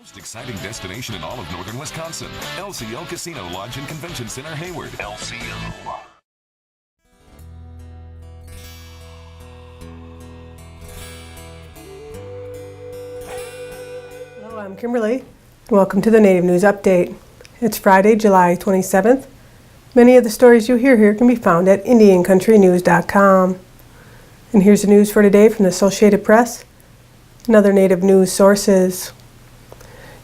Most exciting destination in all of northern Wisconsin. LCO Casino Lodge and Convention Center, Hayward. LCO. Hello, I'm Kimberlie. Welcome to the Native News Update. It's Friday, July 27th. Many of the stories you hear here can be found at IndianCountryTV.com. And here's the news for today from the Associated Press and other Native news sources.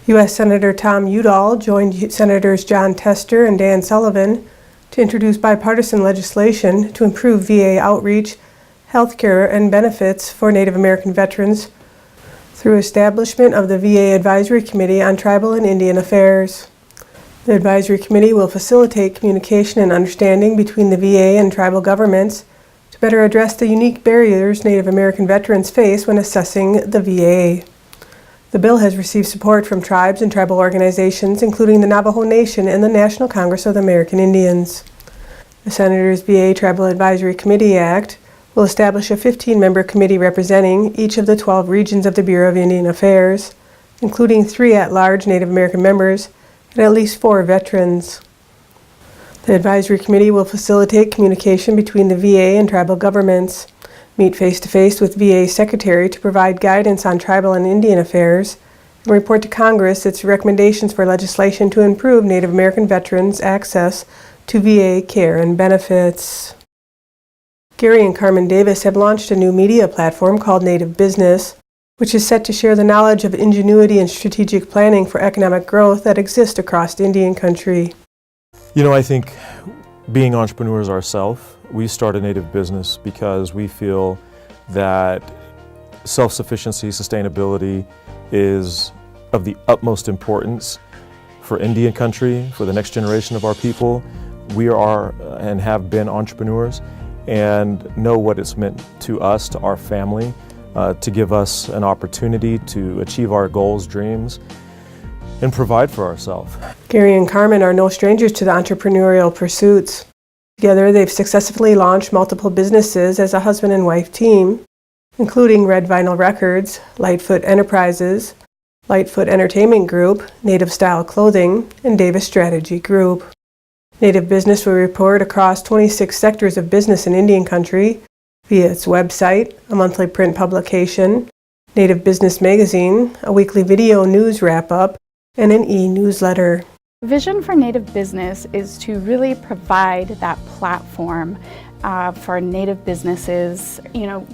U.S. Senator Tom Udall joined Senators John Tester and Dan Sullivan to introduce bipartisan legislation to improve VA outreach, health care, and benefits for Native American veterans through establishment of the VA Advisory Committee on Tribal and Indian Affairs. The Advisory Committee will facilitate communication and understanding between the VA and tribal governments to better address the unique barriers Native American veterans face when assessing the VA. The bill has received support from tribes and tribal organizations, including the Navajo Nation and the National Congress of the American Indians. The Senators VA Tribal Advisory Committee Act will establish a 15-member committee representing each of the 12 regions of the Bureau of Indian Affairs, including 3 at-large Native American members and at least 4 veterans. The Advisory Committee will facilitate communication between the VA and tribal governments, meet face-to-face with VA Secretary to provide guidance on tribal and Indian affairs, and report to Congress its recommendations for legislation to improve Native American veterans' access to VA care and benefits. Gary and Carmen Davis have launched a new media platform called Native Business, which is set to share the knowledge of ingenuity and strategic planning for economic growth that exists across Indian country. You know, I think being entrepreneurs ourselves, we started Native Business because we feel that self-sufficiency, sustainability is of the utmost importance for Indian country, for the next generation of our people. We are and have been entrepreneurs and know what it's meant to us, to our family, to give us an opportunity to achieve our goals, dreams, and provide for ourselves. Gary and Carmen are no strangers to the entrepreneurial pursuits. Together, they've successfully launched multiple businesses as a husband and wife team, including Red Vinyl Records, Lightfoot Enterprises, Lightfoot Entertainment Group, Native Style Clothing, and Davis Strategy Group. Native Business will report across 26 sectors of business in Indian country via its website, a monthly print publication, Native Business Magazine, a weekly video news wrap-up, and an e-newsletter. Vision for Native Business is to really provide that platform for Native businesses,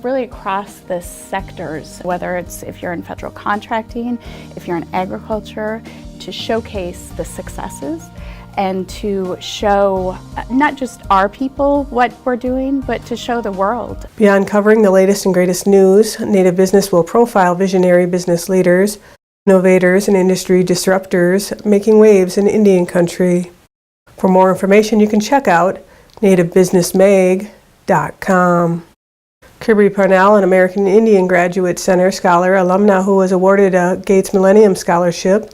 really across the sectors, whether it's if you're in federal contracting, if you're in agriculture, to showcase the successes and to show not just our people what we're doing, but to show the world. Beyond covering the latest and greatest news, Native Business will profile visionary business leaders, innovators, and industry disruptors making waves in Indian country. For more information, you can check out nativebusinessmag.com. Kimberlie Parnell, an American Indian Graduate Center Scholar alumna who was awarded a Gates Millennium Scholarship,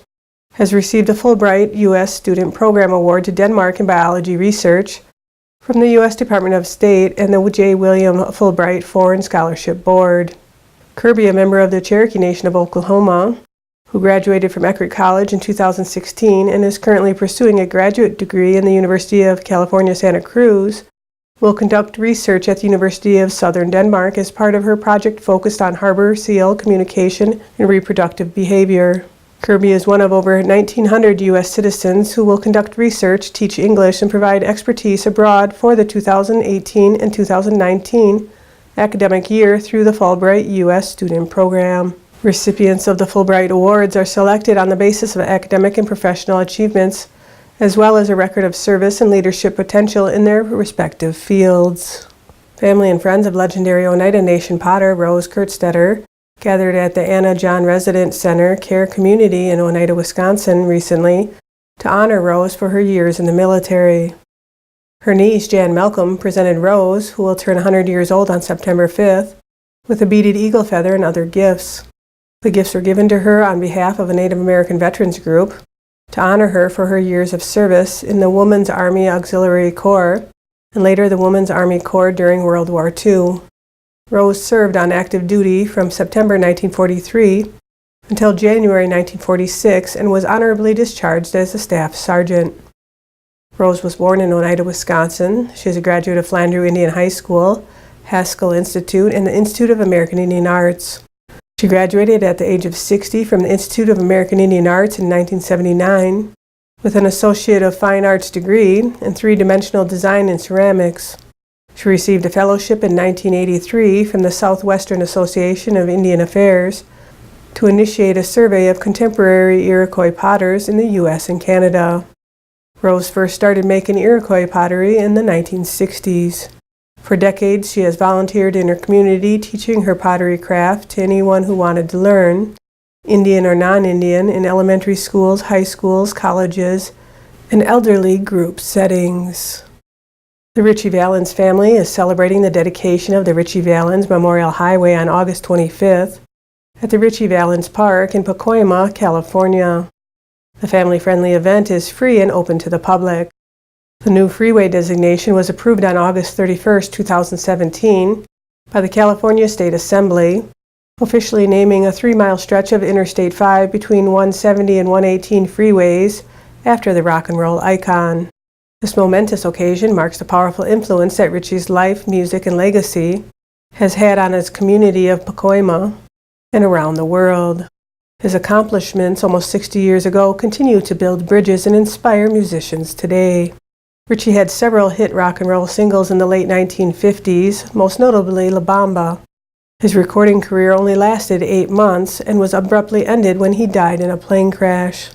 has received a Fulbright U.S. Student Program Award to Denmark in Biology Research from the U.S. Department of State and the J. William Fulbright Foreign Scholarship Board. Kirby, a member of the Cherokee Nation of Oklahoma, who graduated from Eckerd College in 2016 and is currently pursuing a graduate degree in the University of California, Santa Cruz, will conduct research at the University of Southern Denmark as part of her project focused on harbor seal communication and reproductive behavior. Kirby is one of over 1,900 U.S. citizens who will conduct research, teach English, and provide expertise abroad for the 2018 and 2019 academic year through the Fulbright U.S. Student Program. Recipients of the Fulbright Awards are selected on the basis of academic and professional achievements, as well as a record of service and leadership potential in their respective fields. Family and friends of legendary Oneida Nation potter Rose Kurtstetter gathered at the Anna John Residence Center Care Community in Oneida, Wisconsin recently to honor Rose for her years in the military. Her niece, Jan Malcolm, presented Rose, who will turn 100 years old on September 5th, with a beaded eagle feather and other gifts. The gifts were given to her on behalf of a Native American veterans group to honor her for her years of service in the Women's Army Auxiliary Corps and later the Women's Army Corps during World War II. Rose served on active duty from September 1943 until January 1946 and was honorably discharged as a staff sergeant. Rose was born in Oneida, Wisconsin. She is a graduate of Flandreau Indian High School, Haskell Institute, and the Institute of American Indian Arts. She graduated at the age of 60 from the Institute of American Indian Arts in 1979 with an Associate of Fine Arts degree in three-dimensional design and ceramics. She received a fellowship in 1983 from the Southwestern Association of Indian Affairs to initiate a survey of contemporary Iroquois potters in the U.S. and Canada. Rose first started making Iroquois pottery in the 1960s. For decades, she has volunteered in her community teaching her pottery craft to anyone who wanted to learn, Indian or non-Indian, in elementary schools, high schools, colleges, and elderly group settings. The Ritchie Valens family is celebrating the dedication of the Ritchie Valens Memorial Highway on August 25th at the Ritchie Valens Park in Pacoima, California. The family-friendly event is free and open to the public. The new freeway designation was approved on August 31, 2017 by the California State Assembly, officially naming a 3-mile stretch of Interstate 5 between 170 and 118 freeways after the rock and roll icon. This momentous occasion marks the powerful influence that Ritchie's life, music, and legacy has had on his community of Pacoima and around the world. His accomplishments almost 60 years ago continue to build bridges and inspire musicians today. Ritchie had several hit rock and roll singles in the late 1950s, most notably La Bamba. His recording career only lasted 8 months and was abruptly ended when he died in a plane crash.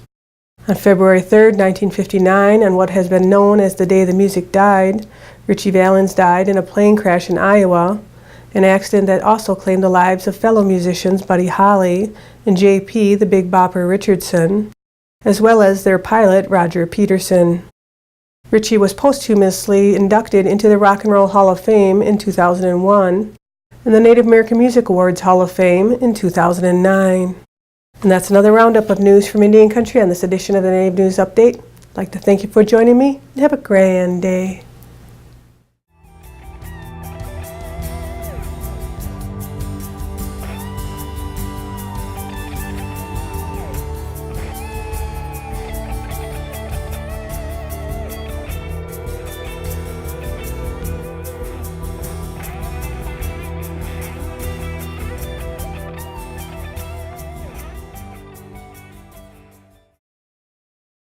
On February 3, 1959, on what has been known as the day the music died, Ritchie Valens died in a plane crash in Iowa, an accident that also claimed the lives of fellow musicians Buddy Holly and J.P. the Big Bopper Richardson, as well as their pilot Roger Peterson. Ritchie was posthumously inducted into the Rock and Roll Hall of Fame in 2001 and the Native American Music Awards Hall of Fame in 2009. And that's another roundup of news from Indian Country on this edition of the Native News Update. I'd like to thank you for joining me and have a grand day.